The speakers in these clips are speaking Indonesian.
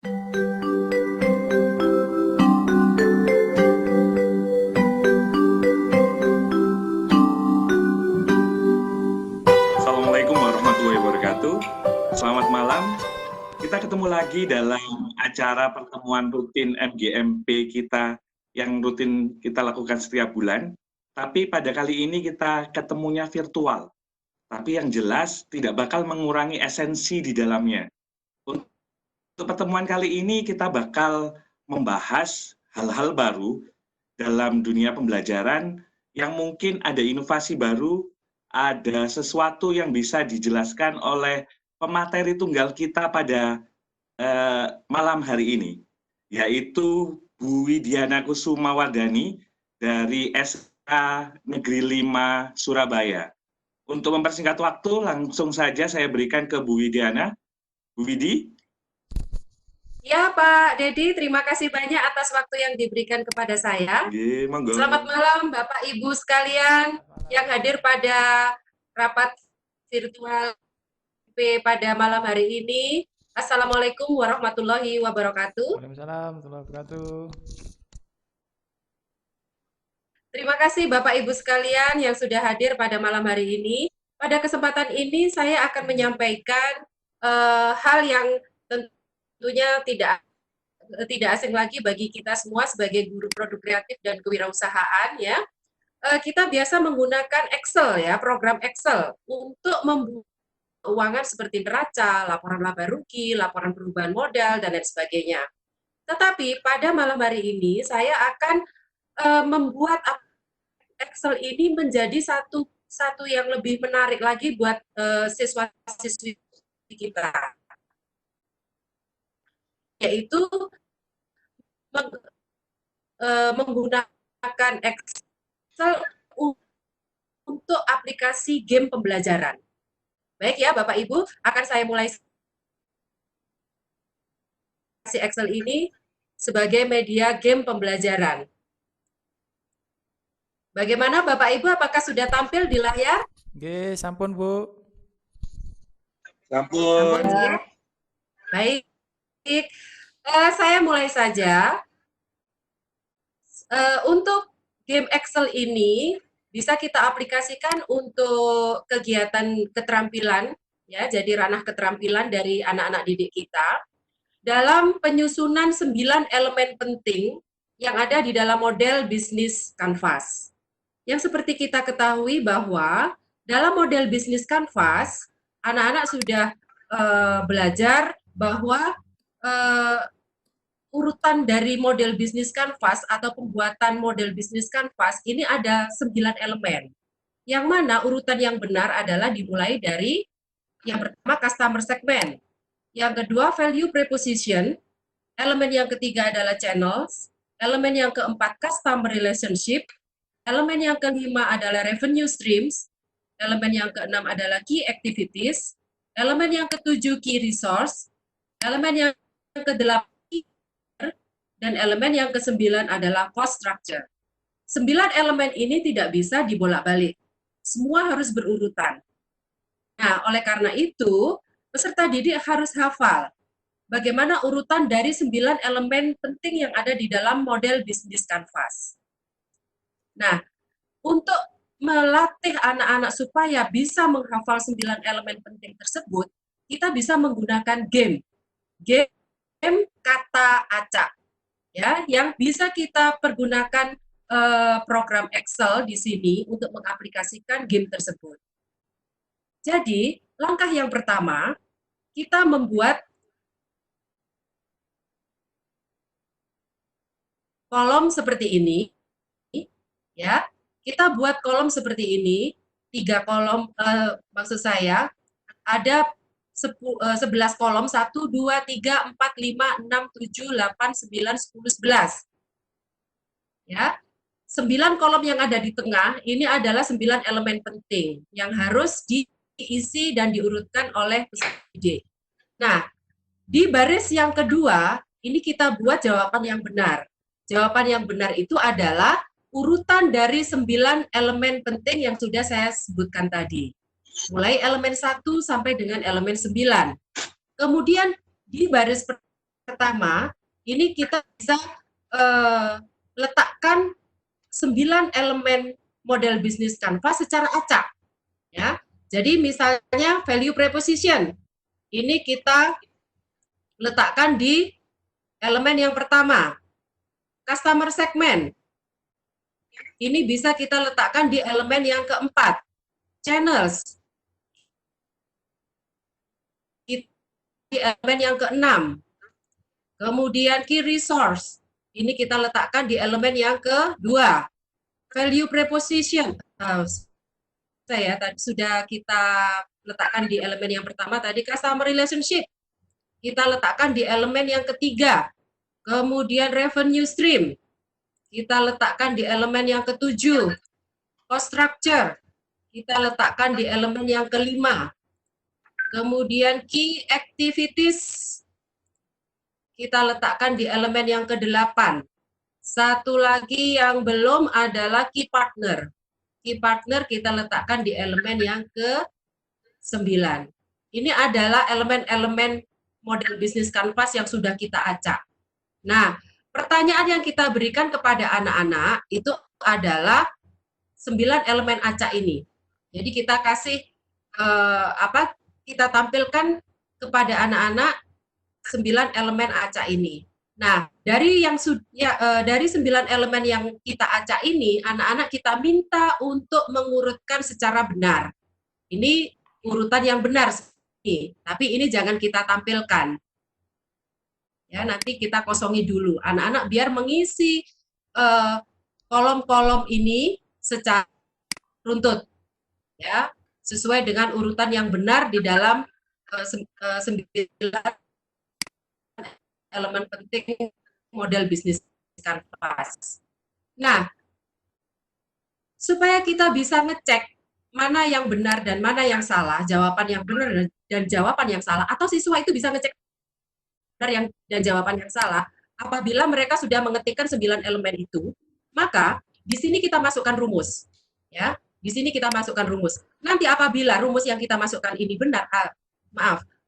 Assalamualaikum warahmatullahi wabarakatuh. Selamat malam. Kita ketemu lagi dalam acara pertemuan rutin MGMP kita yang rutin kita lakukan setiap bulan. Tapi pada kali ini kita ketemunya virtual. Tapi yang jelas tidak bakal mengurangi esensi di dalamnya. Untuk pertemuan kali ini kita bakal membahas hal-hal baru dalam dunia pembelajaran yang mungkin ada inovasi baru, ada sesuatu yang bisa dijelaskan oleh pemateri tunggal kita pada malam hari ini, yaitu Bu Widiana Kusumawardani dari SK Negeri 5 Surabaya. Untuk mempersingkat waktu, langsung saja saya berikan ke Bu Widiana. Bu Widi. Ya, Pak Dedi, terima kasih banyak atas waktu yang diberikan kepada saya. Selamat malam, Bapak Ibu sekalian yang hadir pada rapat virtual pada malam hari ini. Assalamualaikum warahmatullahi wabarakatuh. Waalaikumsalam warahmatullahi wabarakatuh. Terima kasih Bapak Ibu sekalian yang sudah hadir pada malam hari ini. Pada kesempatan ini saya akan menyampaikan hal yang tentunya tidak asing lagi bagi kita semua sebagai guru produk kreatif dan kewirausahaan ya. Kita biasa menggunakan Excel ya, program Excel untuk membuat keuangan seperti neraca, laporan laba rugi, laporan perubahan modal dan lain sebagainya. Tetapi pada malam hari ini saya akan membuat Excel ini menjadi satu yang lebih menarik lagi buat siswa-siswi kita, yaitu menggunakan Excel untuk aplikasi game pembelajaran. Baik ya Bapak Ibu, akan saya mulai Excel ini sebagai media game pembelajaran. Bagaimana Bapak Ibu, apakah sudah tampil di layar? Oke, sampun Bu. Sampun. Ya. Baik, saya mulai saja. Untuk game Excel ini bisa kita aplikasikan untuk kegiatan keterampilan, ya, jadi ranah keterampilan dari anak-anak didik kita dalam penyusunan 9 elemen penting yang ada di dalam model bisnis Canvas. Yang seperti kita ketahui bahwa dalam model bisnis Canvas, anak-anak sudah belajar bahwa urutan dari model bisnis Canvas atau pembuatan model bisnis Canvas ini ada 9 elemen. Yang mana urutan yang benar adalah dimulai dari yang pertama customer segment, yang kedua value proposition, elemen yang ketiga adalah channels, elemen yang keempat customer relationship, elemen yang kelima adalah revenue streams, elemen yang keenam adalah key activities, elemen yang ketujuh key resource, elemen yang kedelapan dan elemen yang kesembilan adalah cost structure. 9 elemen ini tidak bisa dibolak-balik. Semua harus berurutan. Nah, oleh karena itu, peserta didik harus hafal bagaimana urutan dari 9 elemen penting yang ada di dalam model bisnis Canvas. Nah, untuk melatih anak-anak supaya bisa menghafal 9 elemen penting tersebut, kita bisa menggunakan game kata acak. Ya, yang bisa kita pergunakan program Excel di sini untuk mengaplikasikan game tersebut. Jadi, langkah yang pertama, kita membuat kolom seperti ini, ya. Kita buat kolom seperti ini, 3 kolom, maksud saya ada 11 kolom, 1, 2, 3, 4, 5, 6, 7, 8, 9, 10, 11. Ya, 9 kolom yang ada di tengah, ini adalah 9 elemen penting yang harus diisi dan diurutkan oleh peserta didik. Nah, di baris yang kedua, ini kita buat jawaban yang benar. Jawaban yang benar itu adalah urutan dari 9 elemen penting yang sudah saya sebutkan tadi. Mulai elemen 1 sampai dengan elemen 9. Kemudian di baris pertama, ini kita bisa letakkan 9 elemen model bisnis Canvas secara acak. Ya. Jadi misalnya value proposition, ini kita letakkan di elemen yang pertama. Customer segment, ini bisa kita letakkan di elemen yang keempat. Channels, di elemen yang keenam. Kemudian key resource, ini kita letakkan di elemen yang kedua. Value proposition, tadi sudah kita letakkan di elemen yang pertama tadi. Customer relationship, kita letakkan di elemen yang ketiga. Kemudian revenue stream, kita letakkan di elemen yang ketujuh. Cost structure, kita letakkan di elemen yang kelima. Kemudian key activities, kita letakkan di elemen yang ke-8. Satu lagi yang belum adalah key partner. Key partner kita letakkan di elemen yang ke-9. Ini adalah elemen-elemen model bisnis Canvas yang sudah kita acak. Nah, pertanyaan yang kita berikan kepada anak-anak itu adalah 9 elemen acak ini. Jadi kita kasih kita tampilkan kepada anak-anak 9 elemen acak ini. Nah, dari 9 elemen yang kita acak ini, anak-anak kita minta untuk mengurutkan secara benar. Ini urutan yang benar, tapi ini jangan kita tampilkan. Ya, nanti kita kosongi dulu. Anak-anak biar mengisi kolom-kolom ini secara runtut, ya, sesuai dengan urutan yang benar di dalam 9 elemen penting model bisnis Canvas. Nah, supaya kita bisa ngecek mana yang benar dan mana yang salah, jawaban yang benar dan jawaban yang salah, atau siswa itu bisa ngecek benar dan jawaban yang salah, apabila mereka sudah mengetikkan 9 elemen itu, maka di sini kita masukkan rumus. Ya, di sini kita masukkan rumus. Nanti apabila rumus yang kita masukkan ini benar,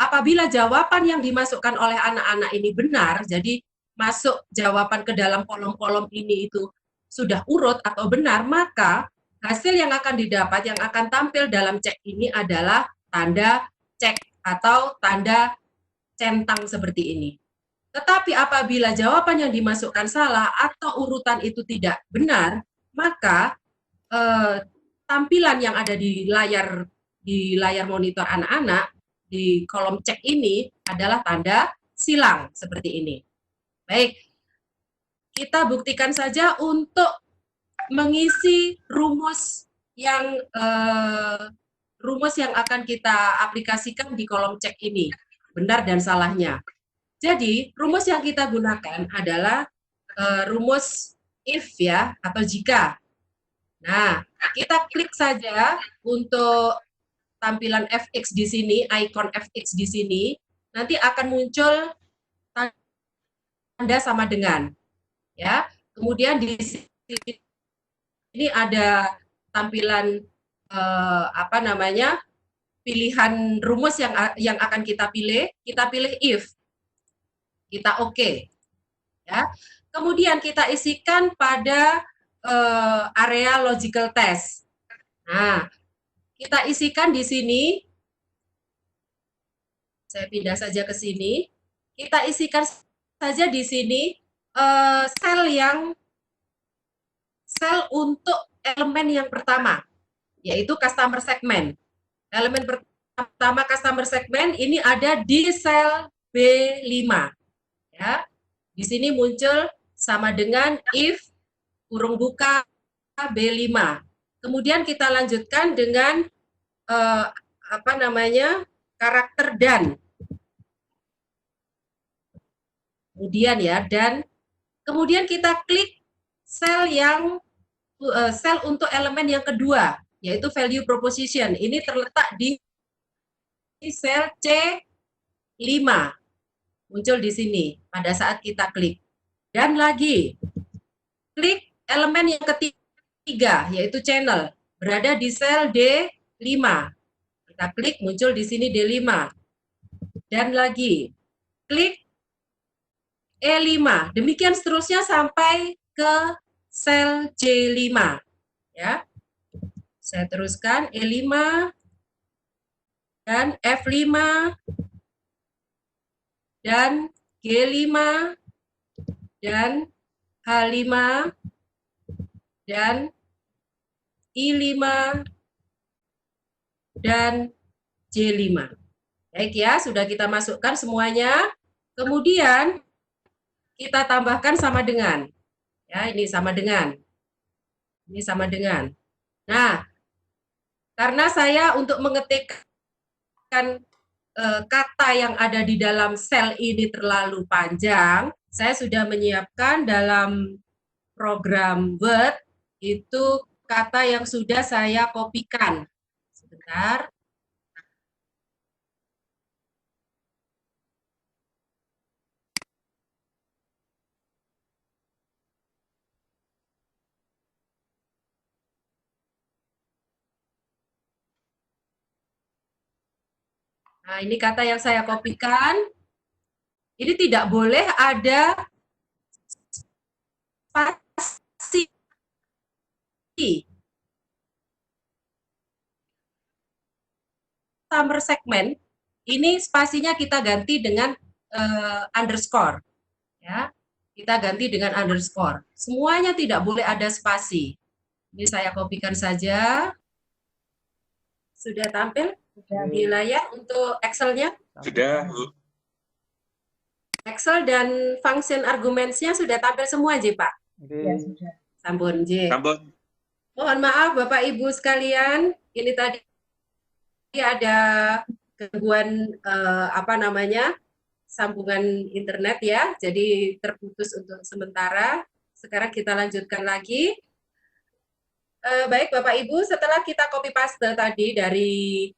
apabila jawaban yang dimasukkan oleh anak-anak ini benar, jadi masuk jawaban ke dalam kolom-kolom ini itu sudah urut atau benar, maka hasil yang akan didapat, yang akan tampil dalam cek ini adalah tanda cek atau tanda centang seperti ini. Tetapi apabila jawaban yang dimasukkan salah atau urutan itu tidak benar, maka tampilan yang ada di layar monitor anak-anak di kolom cek ini adalah tanda silang seperti ini. Baik, kita buktikan saja untuk mengisi rumus yang akan kita aplikasikan di kolom cek ini, benar dan salahnya. Jadi rumus yang kita gunakan adalah rumus if, ya, atau jika. Nah, kita klik saja untuk tampilan fx di sini, ikon fx di sini, nanti akan muncul tanda sama dengan, ya. Kemudian di sini ada tampilan pilihan rumus yang akan kita pilih if, kita oke, ya. Kemudian kita isikan pada area logical test. Nah, kita isikan di sini, saya pindah saja ke sini, kita isikan saja di sini sel untuk elemen yang pertama, yaitu customer segment. Elemen pertama customer segment ini ada di sel B5. Ya. Di sini muncul sama dengan if kurung buka B5. Kemudian kita lanjutkan dengan karakter dan. Kemudian ya, dan kemudian kita klik sel untuk elemen yang kedua, yaitu value proposition. Ini terletak di sel C5. Muncul di sini pada saat kita klik. Dan lagi, klik elemen yang ketiga, yaitu channel, berada di sel D5. Kita klik, muncul di sini D5. Dan lagi, klik E5. Demikian seterusnya sampai ke sel J5. Ya. Saya teruskan E5 dan F5 dan G5 dan H5 dan I5 dan J5. Baik ya, sudah kita masukkan semuanya. Kemudian kita tambahkan sama dengan. Ya, ini sama dengan. Ini sama dengan. Nah, karena saya untuk mengetikkan kata yang ada di dalam sel ini terlalu panjang, saya sudah menyiapkan dalam program Word itu kata yang sudah saya kopikan. Sebentar. Nah, ini kata yang saya kopikan. Ini tidak boleh ada spasi. Summer segment, ini spasinya kita ganti dengan underscore. Ya, kita ganti dengan underscore. Semuanya tidak boleh ada spasi. Ini saya kopikan saja. Sudah tampil di layar untuk Excel-nya? Sudah, Bu. Excel dan function arguments-nya sudah tampil semua, J, Pak? Ya, sudah. Sampun, J. Sampun. Mohon maaf, Bapak Ibu sekalian. Ini tadi ada gangguan sambungan internet ya, jadi terputus untuk sementara. Sekarang kita lanjutkan lagi. Baik Bapak Ibu, setelah kita copy paste tadi dari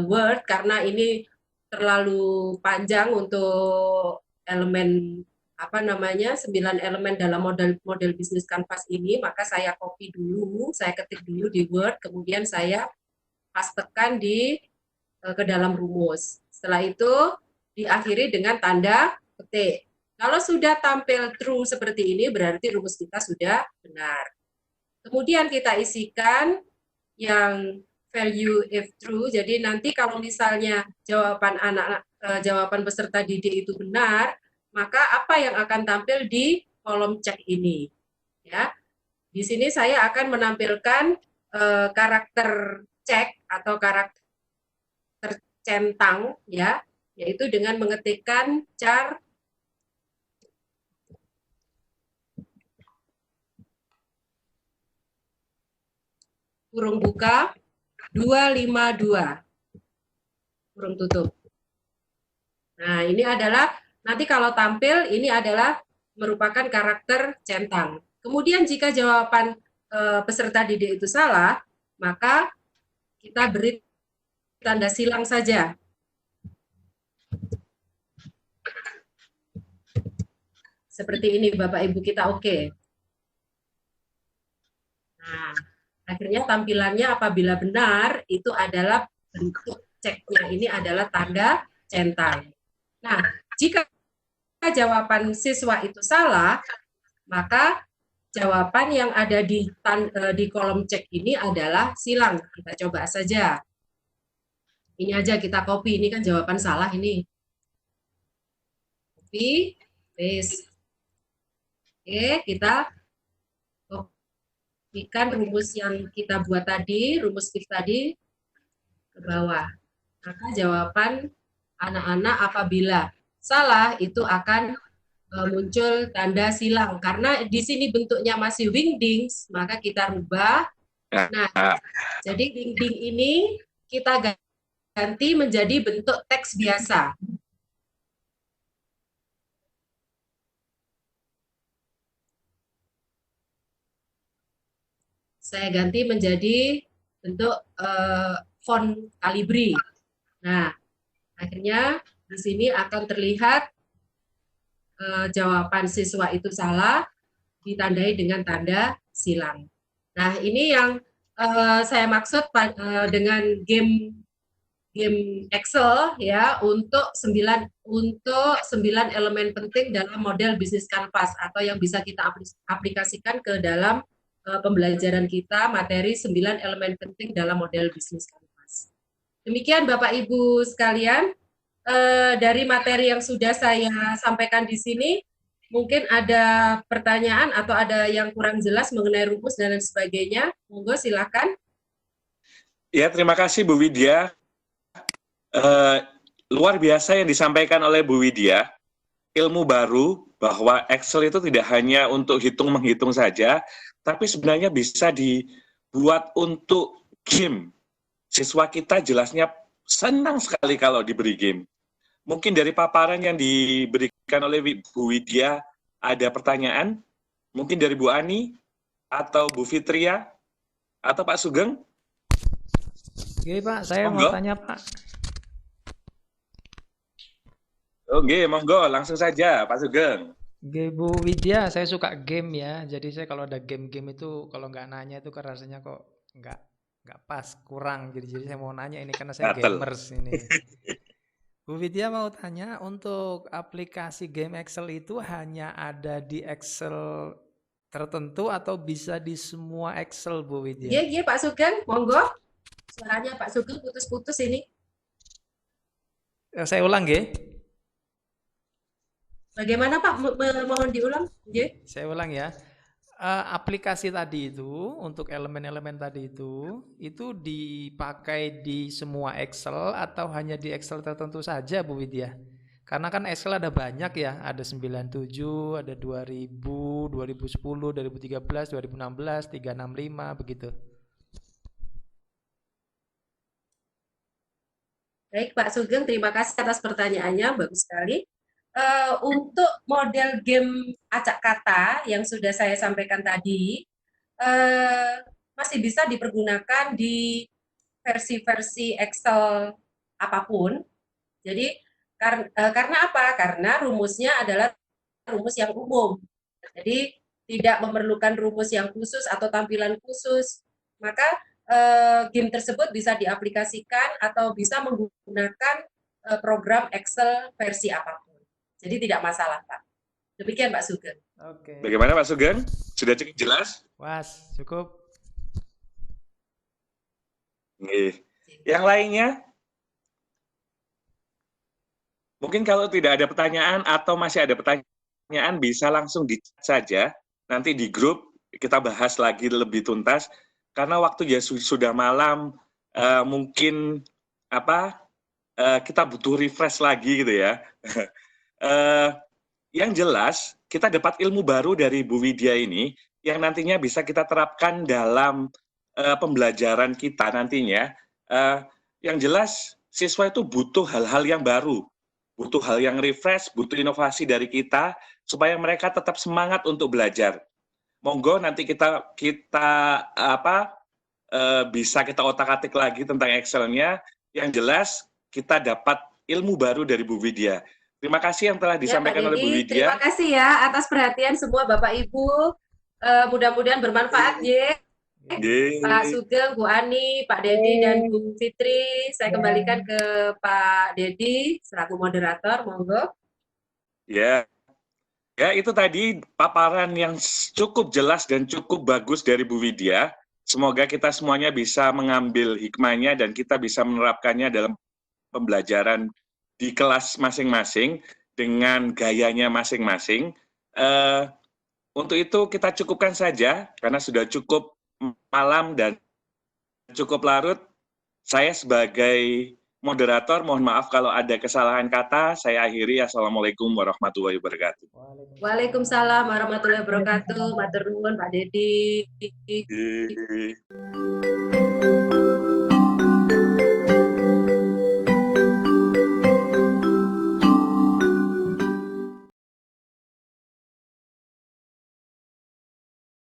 Word, karena ini terlalu panjang untuk elemen 9 elemen dalam model bisnis Canvas ini, maka saya copy dulu, saya ketik dulu di Word, kemudian saya pastekan ke dalam rumus. Setelah itu diakhiri dengan tanda petik. Kalau sudah tampil true seperti ini, berarti rumus kita sudah benar. Kemudian kita isikan yang value if true. Jadi nanti kalau misalnya jawaban peserta didik itu benar, maka apa yang akan tampil di kolom cek ini? Ya, di sini saya akan menampilkan karakter cek atau karakter centang, ya, yaitu dengan mengetikkan char kurung buka 252 kurung tutup. Nah, ini adalah nanti kalau tampil ini adalah merupakan karakter centang. Kemudian jika jawaban peserta didik itu salah, maka kita beri tanda silang saja. Seperti ini Bapak Ibu kita oke. Nah, akhirnya tampilannya apabila benar itu adalah bentuk ceknya ini adalah tanda centang. Nah, jika jawaban siswa itu salah, maka jawaban yang ada di kolom cek ini adalah silang. Kita coba saja. Ini aja kita copy, ini kan jawaban salah ini. Copy, paste. Oke, kita copykan rumus yang kita buat tadi, rumus if tadi ke bawah. Maka jawaban anak-anak apabila salah itu akan muncul tanda silang. Karena di sini bentuknya masih wingdings, maka kita rubah. Nah, jadi wingding ini kita ganti menjadi bentuk teks biasa. Saya ganti menjadi bentuk font Calibri. Nah, akhirnya di sini akan terlihat jawaban siswa itu salah, ditandai dengan tanda silang. Nah, ini yang saya maksud dengan game game Excel ya untuk 9 elemen penting dalam model bisnis kanvas atau yang bisa kita aplikasikan ke dalam pembelajaran kita materi 9 elemen penting dalam model bisnis kanvas. Demikian Bapak Ibu sekalian, dari materi yang sudah saya sampaikan di sini, mungkin ada pertanyaan atau ada yang kurang jelas mengenai rumus dan lain sebagainya. Monggo silakan. Ya, terima kasih Bu Widya. Luar biasa yang disampaikan oleh Bu Widya, ilmu baru bahwa Excel itu tidak hanya untuk hitung-menghitung saja, tapi sebenarnya bisa dibuat untuk game. Siswa kita jelasnya senang sekali kalau diberi game. Mungkin dari paparan yang diberikan oleh Bu Widya ada pertanyaan, mungkin dari Bu Ani, atau Bu Fitria, atau Pak Sugeng? Oke Pak, saya Monggo. mau tanya Pak. Oke, monggo, langsung saja Pak Sugeng. Oke Bu Widya, saya suka game ya. Jadi saya kalau ada game-game itu kalau nggak nanya itu kan rasanya kok nggak pas, kurang. Jadi saya mau nanya ini karena saya Gatel. gamers ini. Bu Widya mau tanya, untuk aplikasi game Excel itu hanya ada di Excel tertentu atau bisa di semua Excel, Bu Widya? Iya, Pak Sugeng, monggo. Suaranya Pak Sugeng putus-putus ini. Saya ulang ya. Bagaimana Pak? Mohon diulang. Nggih. Saya ulang ya. Aplikasi tadi itu untuk elemen-elemen tadi itu dipakai di semua Excel atau hanya di Excel tertentu saja, Bu Widya? Karena kan Excel ada banyak ya, ada 97, ada 2000, 2010, 2013, 2016, 365 begitu. Baik Pak Sugeng, terima kasih atas pertanyaannya, bagus sekali. Untuk model game acak kata yang sudah saya sampaikan tadi, masih bisa dipergunakan di versi-versi Excel apapun. Jadi karena apa? Karena rumusnya adalah rumus yang umum. Jadi tidak memerlukan rumus yang khusus atau tampilan khusus. Maka game tersebut bisa diaplikasikan atau bisa menggunakan program Excel versi apapun. Jadi tidak masalah, Pak. Demikian Pak Sugeng. Oke. Bagaimana Pak Sugeng? Sudah cukup jelas? Was, cukup. Nih. Yang lainnya? Mungkin kalau tidak ada pertanyaan atau masih ada pertanyaan bisa langsung di-chat saja. Nanti di grup kita bahas lagi lebih tuntas. Karena waktu ya sudah malam, mungkin kita butuh refresh lagi gitu ya. Yang jelas kita dapat ilmu baru dari Bu Widya ini yang nantinya bisa kita terapkan dalam pembelajaran kita nantinya. Yang jelas siswa itu butuh hal-hal yang baru, butuh hal yang refresh, butuh inovasi dari kita supaya mereka tetap semangat untuk belajar. Monggo nanti kita bisa kita otak-atik lagi tentang Excel-nya. Yang jelas kita dapat ilmu baru dari Bu Widya. Terima kasih yang telah disampaikan oleh Bu Widya. Terima kasih ya atas perhatian semua Bapak Ibu. Mudah-mudahan bermanfaat ya. Pak Sugeng, Bu Ani, Pak Dedi, dan Bu Fitri. Saya kembalikan ke Pak Dedi selaku moderator. Monggo. Ya, itu tadi paparan yang cukup jelas dan cukup bagus dari Bu Widya. Semoga kita semuanya bisa mengambil hikmahnya dan kita bisa menerapkannya dalam pembelajaran di kelas masing-masing dengan gayanya masing-masing. Untuk itu kita cukupkan saja karena sudah cukup malam dan cukup larut. Saya sebagai moderator mohon maaf kalau ada kesalahan kata. Saya akhiri. Assalamualaikum warahmatullahi wabarakatuh. Waalaikumsalam warahmatullahi wabarakatuh. Matur nuwun Pak Dedi.